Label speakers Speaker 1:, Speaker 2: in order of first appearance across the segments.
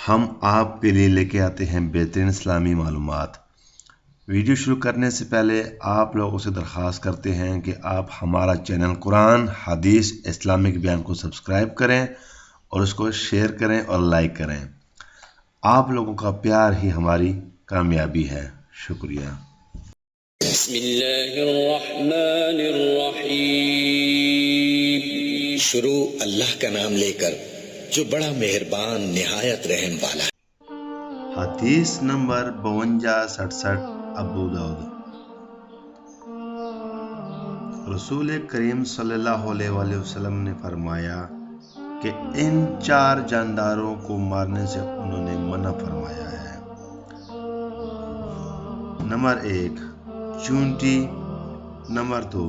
Speaker 1: ہم آپ کے لیے لے کے آتے ہیں بہترین اسلامی معلومات۔ ویڈیو شروع کرنے سے پہلے آپ لوگوں سے درخواست کرتے ہیں کہ آپ ہمارا چینل قرآن حدیث اسلامک بیان کو سبسکرائب کریں اور اس کو شیئر کریں اور لائک کریں۔ آپ لوگوں کا پیار ہی ہماری کامیابی ہے۔ شکریہ۔
Speaker 2: بسم اللہ الرحمن الرحیم۔ شروع اللہ کا نام لے کر جو بڑا مہربان نہایت رحم والا ہے۔
Speaker 1: حدیث نمبر 5267 ابو داؤد۔ رسول کریم صلی اللہ علیہ وآلہ وسلم نے فرمایا کہ ان 4 جانداروں کو مارنے سے انہوں نے منع فرمایا ہے۔ نمبر 1 چونٹی، نمبر 2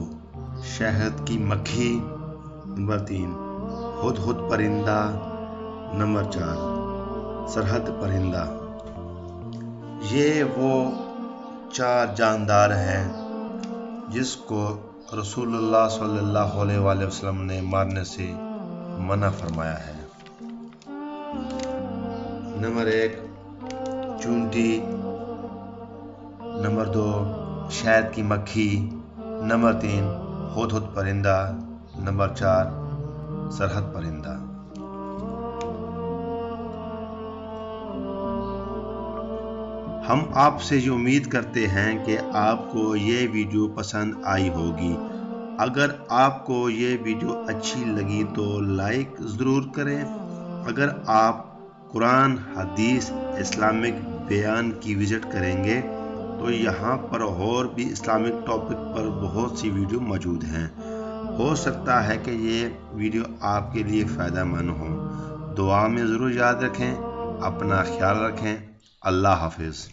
Speaker 1: شہد کی مکھی، نمبر 3 ہدہد پرندہ، نمبر 4 سرحد پرندہ۔ یہ وہ 4 جاندار ہیں جس کو رسول اللہ صلی اللہ علیہ وآلہ وسلم نے مارنے سے منع فرمایا ہے۔ نمبر 1 چونٹی، نمبر 2 شہد کی مکھی، نمبر 3 ہدہد پرندہ، نمبر 4 سرحد پرندہ۔ ہم آپ سے یہ امید کرتے ہیں کہ آپ کو یہ ویڈیو پسند آئی ہوگی۔ اگر آپ کو یہ ویڈیو اچھی لگی تو لائک ضرور کریں۔ اگر آپ قرآن حدیث اسلامک بیان کی وزٹ کریں گے تو یہاں پر اور بھی اسلامک ٹاپک پر بہت سی ویڈیو موجود ہیں۔ ہو سکتا ہے کہ یہ ویڈیو آپ کے لیے فائدہ مند ہو۔ دعا میں ضرور یاد رکھیں۔ اپنا خیال رکھیں۔ اللہ حافظ۔